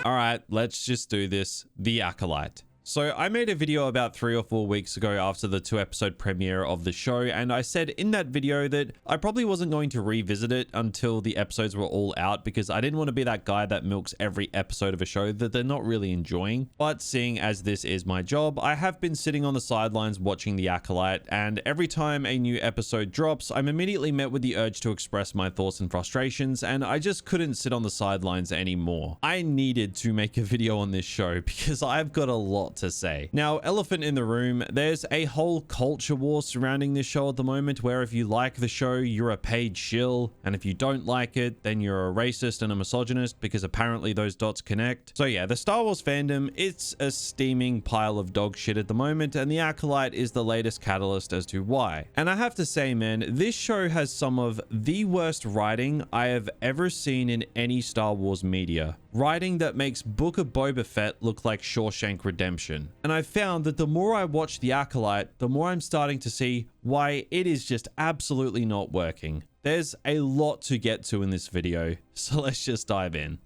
All right, let's just do this. The Acolyte. So I made a video about 3 or 4 weeks ago after the 2-episode premiere of the show, and I said in that video that I probably wasn't going to revisit it until the episodes were all out because I didn't want to be that guy that milks every episode of a show that they're not really enjoying. But seeing as this is my job, I have been sitting on the sidelines watching The Acolyte, and every time a new episode drops, I'm immediately met with the urge to express my thoughts and frustrations, and I just couldn't sit on the sidelines anymore. I needed to make a video on this show because I've got a lot to say. Now, elephant in the room, there's a whole culture war surrounding this show at the moment where if you like the show, you're a paid shill, and if you don't like it, then you're a racist and a misogynist because apparently those dots connect. So yeah, the Star Wars fandom, it's a steaming pile of dog shit at the moment, and The Acolyte is the latest catalyst as to why. And I have to say, man, this show has some of the worst writing I have ever seen in any Star Wars media. Writing that makes Book of Boba Fett look like Shawshank Redemption. And I found that the more I watch The Acolyte, the more I'm starting to see why it is just absolutely not working. There's a lot to get to in this video, so let's just dive in.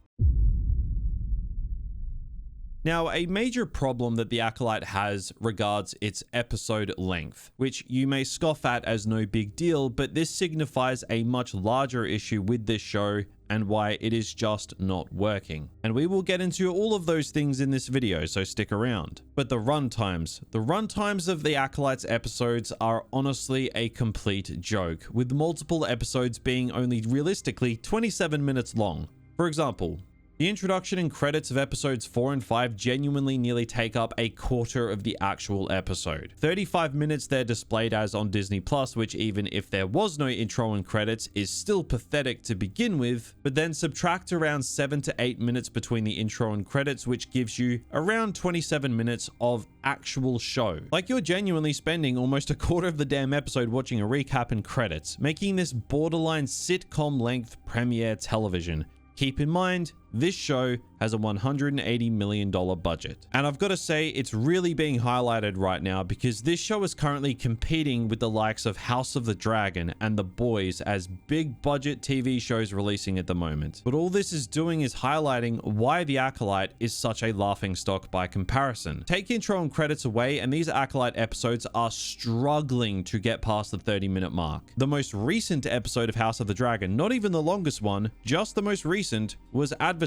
Now, a major problem that The Acolyte has regards its episode length, which you may scoff at as no big deal, but this signifies a much larger issue with this show and why it is just not working. And we will get into all of those things in this video, so stick around. But the runtimes of The Acolyte's episodes are honestly a complete joke, with multiple episodes being only realistically 27 minutes long. For example, the introduction and credits of episodes 4 and 5 genuinely nearly take up a quarter of the actual episode. 35 minutes they're displayed as on Disney Plus, which even if there was no intro and credits is still pathetic to begin with, but then subtract around 7 to 8 minutes between the intro and credits, which gives you around 27 minutes of actual show. Like you're genuinely spending almost a quarter of the damn episode watching a recap and credits, making this borderline sitcom length premiere television. Keep in mind, this show has a $180 million budget. And I've got to say, it's really being highlighted right now because this show is currently competing with the likes of House of the Dragon and The Boys as big budget TV shows releasing at the moment. But all this is doing is highlighting why The Acolyte is such a laughingstock by comparison. Take intro and credits away and these Acolyte episodes are struggling to get past the 30-minute mark. The most recent episode of House of the Dragon, not even the longest one, just the most recent, was advertised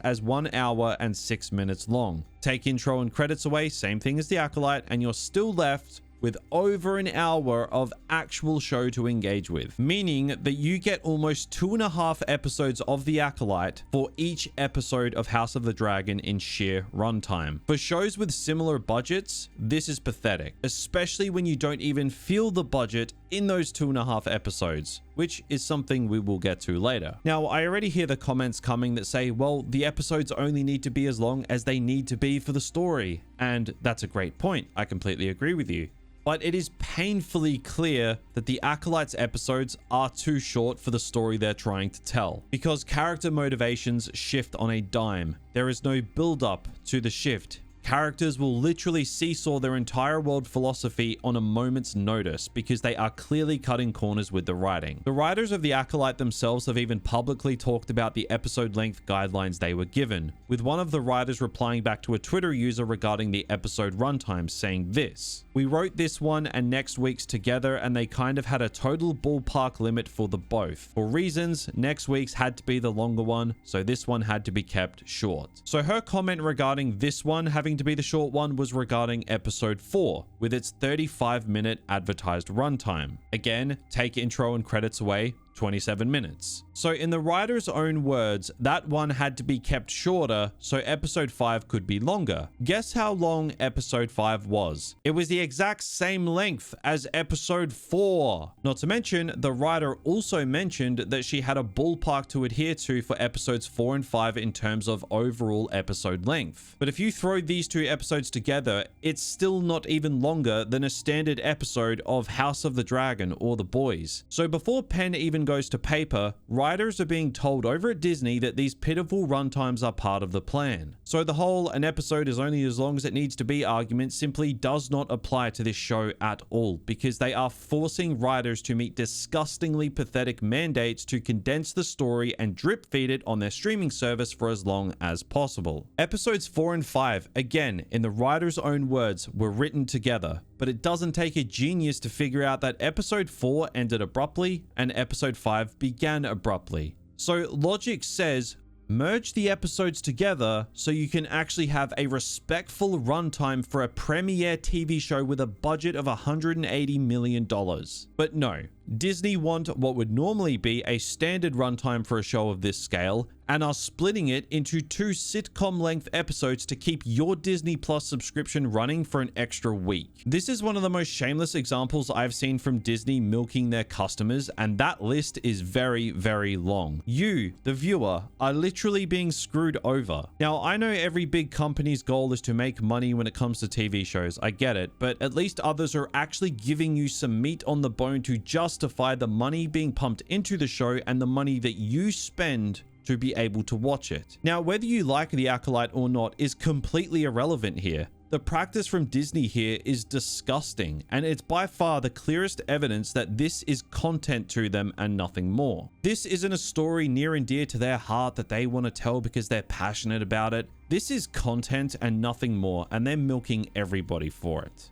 as 1 hour and 6 minutes long. Take intro and credits away, same thing as The Acolyte, and you're still left with over an hour of actual show to engage with, meaning that you get almost 2.5 episodes of The Acolyte for each episode of House of the Dragon in sheer runtime. For shows with similar budgets, this is pathetic, especially when you don't even feel the budget in those 2.5 episodes, which is something we will get to later. Now, I already hear the comments coming that say, well, the episodes only need to be as long as they need to be for the story. And that's a great point. I completely agree with you. But it is painfully clear that the Acolyte's episodes are too short for the story they're trying to tell, because character motivations shift on a dime. There is no build-up to the shift. Characters will literally seesaw their entire world philosophy on a moment's notice because they are clearly cutting corners with the writing. The writers of The Acolyte themselves have even publicly talked about the episode length guidelines they were given, with one of the writers replying back to a Twitter user regarding the episode runtime saying this: "We wrote this one and next week's together and they kind of had a total ballpark limit for the both. For reasons, next week's had to be the longer one, so this one had to be kept short." So her comment regarding this one having to be the short one was regarding episode 4 with its 35-minute advertised runtime. Again, take intro and credits away, 27 minutes. So in the writer's own words, that one had to be kept shorter so episode 5 could be longer. Guess how long episode 5 was? It was the exact same length as episode 4. Not to mention, the writer also mentioned that she had a ballpark to adhere to for episodes 4 and 5 in terms of overall episode length. But if you throw these two episodes together, it's still not even longer than a standard episode of House of the Dragon or The Boys. So before pen even even goes to paper, writers are being told over at Disney that these pitiful runtimes are part of the plan. So the whole "an episode is only as long as it needs to be" argument simply does not apply to this show at all, because they are forcing writers to meet disgustingly pathetic mandates to condense the story and drip feed it on their streaming service for as long as possible. Episodes 4 and 5, again, in the writer's own words, were written together, but it doesn't take a genius to figure out that episode 4 ended abruptly and episode 5 began abruptly. So logic says merge the episodes together so you can actually have a respectful runtime for a premiere TV show with a budget of $180 million. But no, Disney want what would normally be a standard runtime for a show of this scale and are splitting it into 2 sitcom-length episodes to keep your Disney Plus subscription running for an extra week. This is one of the most shameless examples I've seen from Disney milking their customers, and that list is very, very long. You, the viewer, are literally being screwed over. Now, I know every big company's goal is to make money when it comes to TV shows, I get it, but at least others are actually giving you some meat on the bone to justify the money being pumped into the show and the money that you spend to be able to watch it. Now, whether you like The Acolyte or not is completely irrelevant here. The practice from Disney here is disgusting, and it's by far the clearest evidence that this is content to them and nothing more. This isn't a story near and dear to their heart that they want to tell because they're passionate about it. This is content and nothing more, and they're milking everybody for it.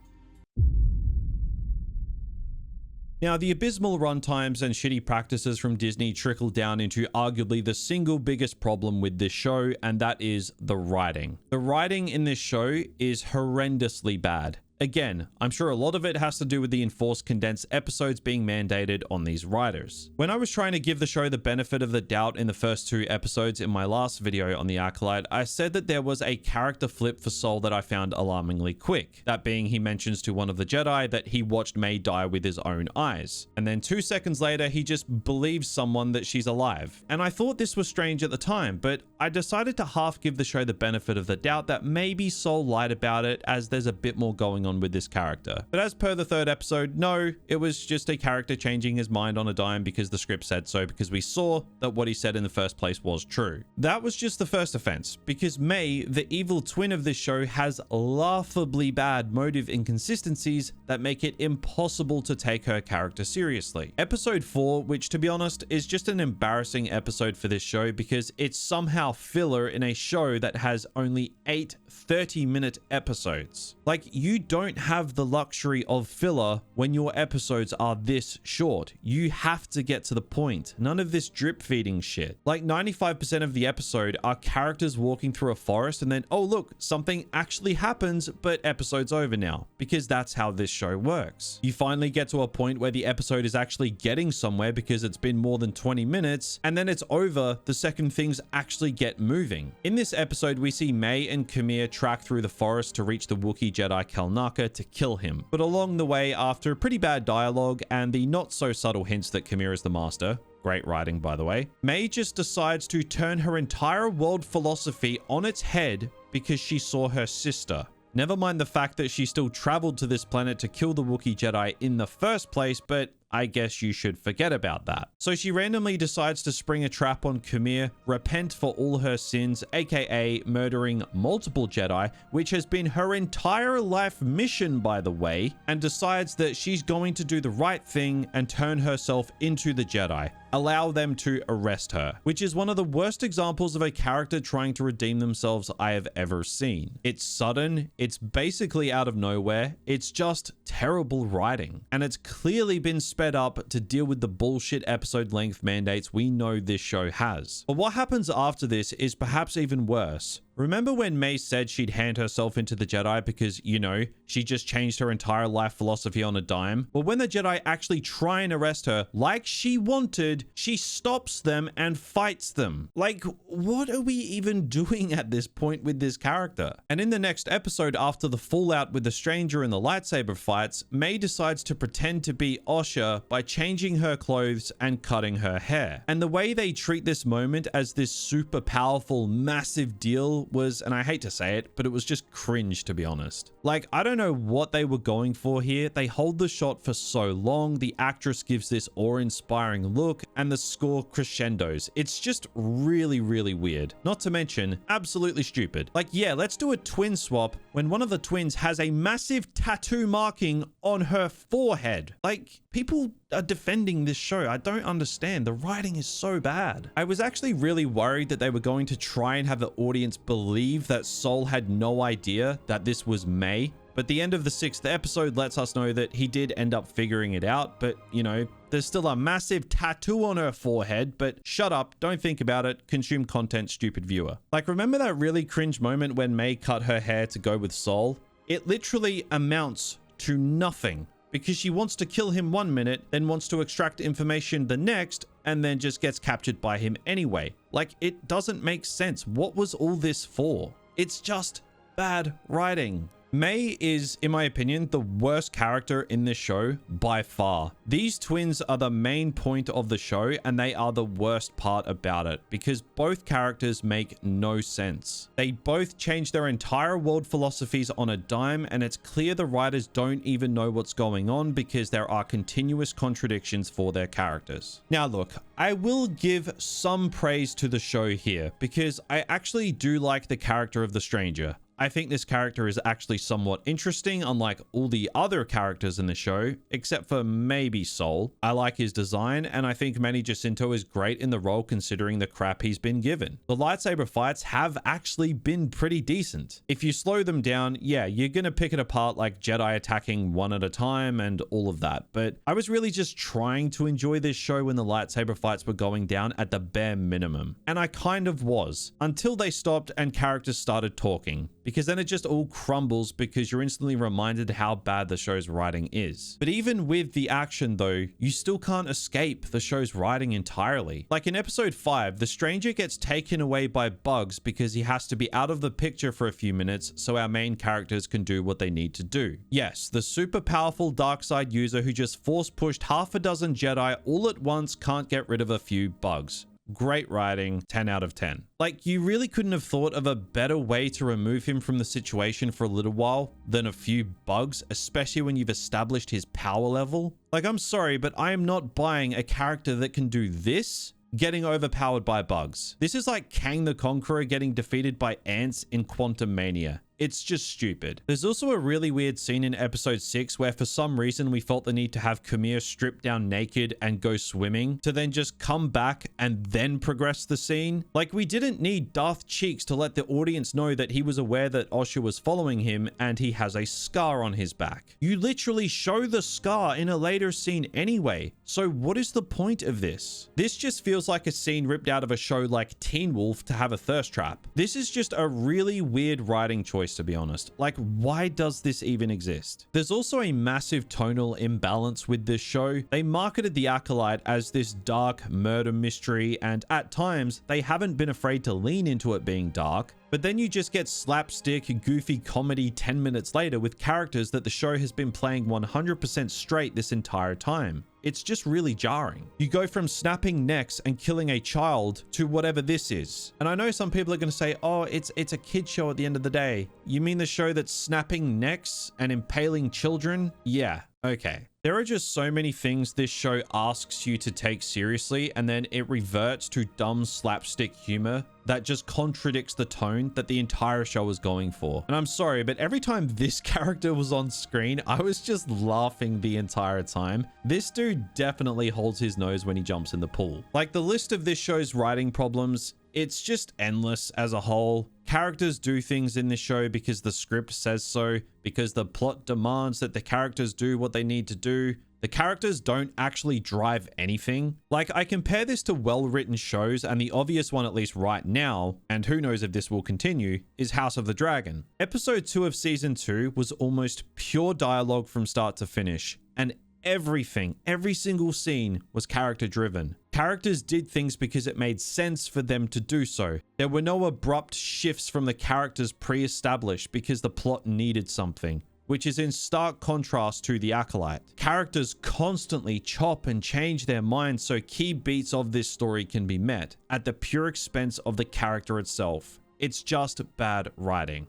Now, the abysmal runtimes and shitty practices from Disney trickle down into arguably the single biggest problem with this show, and that is the writing. The writing in this show is horrendously bad. Again, I'm sure a lot of it has to do with the enforced condensed episodes being mandated on these writers. When I was trying to give the show the benefit of the doubt in the first 2 episodes in my last video on the Acolyte, I said that there was a character flip for Sol that I found alarmingly quick. That being, he mentions to one of the Jedi that he watched May die with his own eyes. And then 2 seconds later, he just believes someone that she's alive. And I thought this was strange at the time, but I decided to half give the show the benefit of the doubt that maybe Sol lied about it, as there's a bit more going on with this character. But as per the 3rd episode, no, it was just a character changing his mind on a dime because the script said so, because we saw that what he said in the first place was true. That was just the first offense, because May, the evil twin of this show, has laughably bad motive inconsistencies that make it impossible to take her character seriously. Episode 4, which to be honest is just an embarrassing episode for this show because it's somehow filler in a show that has only 8 30-minute episodes. Like, you don't have the luxury of filler when your episodes are this short. You have to get to the point. None of this drip feeding shit. Like, 95% of the episode are characters walking through a forest and then, oh look, something actually happens, but episode's over now, because that's how this show works. You finally get to a point where the episode is actually getting somewhere because it's been more than 20 minutes, and then it's over the second things actually get moving. In this episode, we see May and Kamir track through the forest to reach the Wookiee Jedi Kalnaka to kill him. But along the way, after pretty bad dialogue and the not so subtle hints that Kamir is the master, great writing by the way, May just decides to turn her entire world philosophy on its head because she saw her sister. Never mind the fact that she still traveled to this planet to kill the Wookiee Jedi in the first place, but I guess you should forget about that. So she randomly decides to spring a trap on Kamir, repent for all her sins, aka murdering multiple Jedi, which has been her entire life mission by the way, and decides that she's going to do the right thing and turn herself into the Jedi. Allow them to arrest her, which is one of the worst examples of a character trying to redeem themselves I have ever seen. It's sudden, it's basically out of nowhere, it's just terrible writing, and it's clearly been sped up to deal with the bullshit episode length mandates we know this show has. But what happens after this is perhaps even worse. Remember when May said she'd hand herself into the Jedi because, you know, she just changed her entire life philosophy on a dime? Well, when the Jedi actually try and arrest her, like she wanted, she stops them and fights them. Like, what are we even doing at this point with this character? And in the next episode, after the fallout with the stranger and the lightsaber fights, May decides to pretend to be Osha by changing her clothes and cutting her hair. And the way they treat this moment as this super powerful, massive deal feel was, and I hate to say it, but it was just cringe, to be honest. Like, I don't know what they were going for here. They hold the shot for so long, the actress gives this awe-inspiring look, and the score crescendos. It's just really, really weird. Not to mention, absolutely stupid. Like, yeah, let's do a twin swap when one of the twins has a massive tattoo marking on her forehead. Like, people are defending this show. I don't understand. The writing is so bad. I was actually really worried that they were going to try and have the audience believe that Sol had no idea that this was May. But the end of the 6th episode lets us know that he did end up figuring it out. But, you know, there's still a massive tattoo on her forehead. But shut up. Don't think about it. Consume content, stupid viewer. Like, remember that really cringe moment when May cut her hair to go with Sol? It literally amounts to nothing. Because she wants to kill him 1 minute, then wants to extract information the next, and then just gets captured by him anyway. Like, it doesn't make sense. What was all this for? It's just bad writing. May is, in my opinion, the worst character in this show by far. These twins are the main point of the show, and they are the worst part about it because both characters make no sense. They both change their entire world philosophies on a dime, and it's clear the writers don't even know what's going on because there are continuous contradictions for their characters. Now look, I will give some praise to the show here because I actually do like the character of the stranger. I think this character is actually somewhat interesting, unlike all the other characters in the show, except for maybe Sol. I like his design, and I think Manny Jacinto is great in the role considering the crap he's been given. The lightsaber fights have actually been pretty decent. If you slow them down, yeah, you're gonna pick it apart like Jedi attacking one at a time and all of that, but I was really just trying to enjoy this show when the lightsaber fights were going down at the bare minimum. And I kind of was, until they stopped and characters started talking. Because then it just all crumbles because you're instantly reminded how bad the show's writing is. But even with the action though, you still can't escape the show's writing entirely. Like in episode 5, the stranger gets taken away by bugs because he has to be out of the picture for a few minutes so our main characters can do what they need to do. Yes, the super powerful dark side user who just force pushed half a dozen Jedi all at once can't get rid of a few bugs. Great writing, 10 out of 10. Like, you really couldn't have thought of a better way to remove him from the situation for a little while than a few bugs, especially when you've established his power level. Like, I'm sorry, but I am not buying a character that can do this getting overpowered by bugs. This is like Kang the Conqueror getting defeated by ants in Quantum Mania. It's just stupid. There's also a really weird scene in episode 6 where for some reason we felt the need to have Kamir strip down naked and go swimming to then just come back and then progress the scene. Like, we didn't need Darth Cheeks to let the audience know that he was aware that Osha was following him and he has a scar on his back. You literally show the scar in a later scene anyway. So what is the point of this? This just feels like a scene ripped out of a show like Teen Wolf to have a thirst trap. This is just a really weird writing choice, to be honest. Like, why does this even exist? There's also a massive tonal imbalance with this show. They marketed the Acolyte as this dark murder mystery, and at times they haven't been afraid to lean into it being dark. But then you just get slapstick, goofy comedy 10 minutes later with characters that the show has been playing 100% straight this entire time. It's just really jarring. You go from snapping necks and killing a child to whatever this is. And I know some people are going to say, oh, it's a kid show at the end of the day. You mean the show that's snapping necks and impaling children? Yeah, okay. There are just so many things this show asks you to take seriously, and then it reverts to dumb slapstick humor that just contradicts the tone that the entire show was going for. And I'm sorry, but every time this character was on screen, I was just laughing the entire time. This dude definitely holds his nose when he jumps in the pool. Like, the list of this show's writing problems, it's just endless as a whole. Characters do things in this show because the script says so, because the plot demands that the characters do what they need to do. The characters don't actually drive anything. Like, I compare this to well-written shows, and the obvious one, at least right now, and who knows if this will continue, is House of the Dragon. Episode 2 of season 2 was almost pure dialogue from start to finish, and everything, every single scene was character driven. Characters did things because it made sense for them to do so. There were no abrupt shifts from the characters pre-established because the plot needed something, which is in stark contrast to the Acolyte. Characters constantly chop and change their minds so key beats of this story can be met at the pure expense of the character itself. It's just bad writing.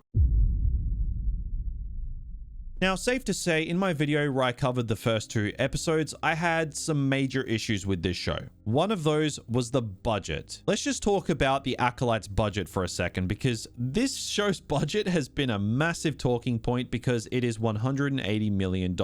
Now, safe to say, in my video where I covered the first 2 episodes, I had some major issues with this show. One of those was the budget. Let's just talk about the Acolyte's budget for a second, because this show's budget has been a massive talking point because it is $180 million.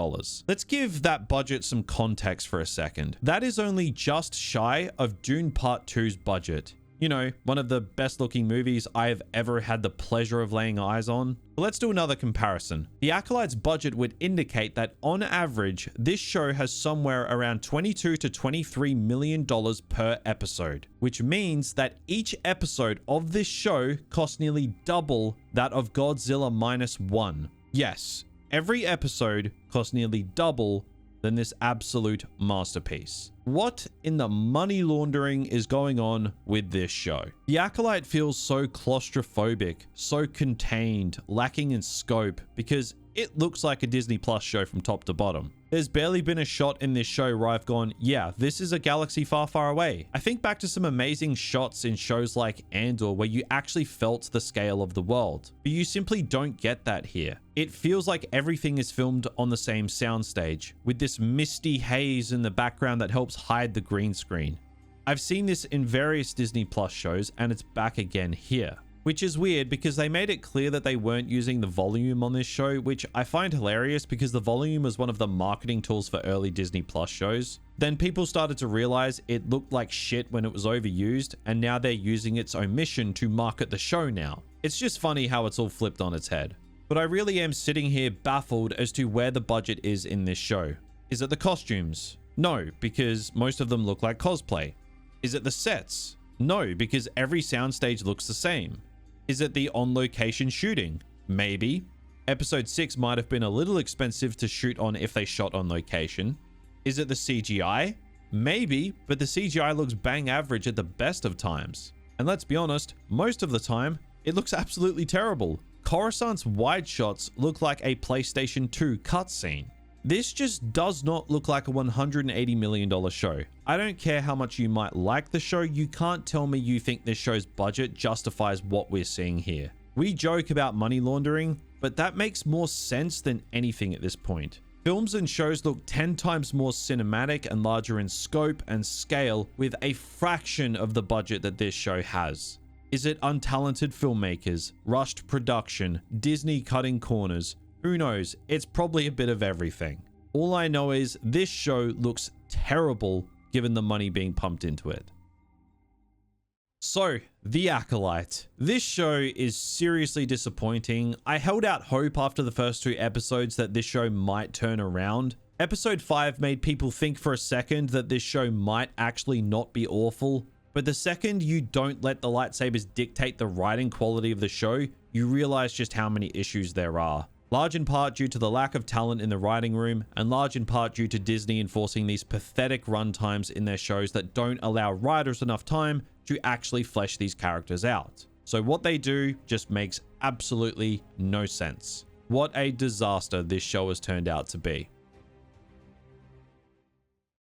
Let's give that budget some context for a second. That is only just shy of Dune Part 2's budget. You know, one of the best looking movies I have ever had the pleasure of laying eyes on. But let's do another comparison. The Acolyte's budget would indicate that on average, this show has somewhere around $22 to $23 million per episode, which means that each episode of this show costs nearly double that of Godzilla -1. Yes, every episode costs nearly double than this absolute masterpiece. What in the money laundering is going on with this show? The Acolyte feels so claustrophobic, so contained, lacking in scope, because it looks like a Disney Plus show from top to bottom. There's barely been a shot in this show where I've gone, yeah, this is a galaxy far, far away. I think back to some amazing shots in shows like Andor where you actually felt the scale of the world, but you simply don't get that here. It feels like everything is filmed on the same soundstage, with this misty haze in the background that helps hide the green screen. I've seen this in various Disney Plus shows, and it's back again here. Which is weird because they made it clear that they weren't using the volume on this show, which I find hilarious because the volume was one of the marketing tools for early Disney Plus shows. Then people started to realize it looked like shit when it was overused, and now they're using its omission to market the show now. It's just funny how it's all flipped on its head. But I really am sitting here baffled as to where the budget is in this show. Is it the costumes? No, because most of them look like cosplay. Is it the sets? No, because every soundstage looks the same. Is it the on-location shooting? Maybe. Episode 6 might have been a little expensive to shoot on if they shot on location. Is it the CGI? Maybe, but the CGI looks bang average at the best of times. And let's be honest, most of the time, it looks absolutely terrible. Coruscant's wide shots look like a PlayStation 2 cutscene. This just does not look like a $180 million show. I don't care how much you might like the show, you can't tell me you think this show's budget justifies what we're seeing here. We joke about money laundering, but that makes more sense than anything at this point. Films and shows look 10 times more cinematic and larger in scope and scale with a fraction of the budget that this show has. Is it untalented filmmakers, rushed production, Disney cutting corners? Who knows? It's probably a bit of everything. All I know is this show looks terrible given the money being pumped into it. So, The Acolyte. This show is seriously disappointing. I held out hope after the first 2 episodes that this show might turn around. Episode 5 made people think for a second that this show might actually not be awful. But the second you don't let the lightsabers dictate the writing quality of the show, you realize just how many issues there are. Large in part due to the lack of talent in the writing room, and large in part due to Disney enforcing these pathetic runtimes in their shows that don't allow writers enough time to actually flesh these characters out. So what they do just makes absolutely no sense. What a disaster this show has turned out to be.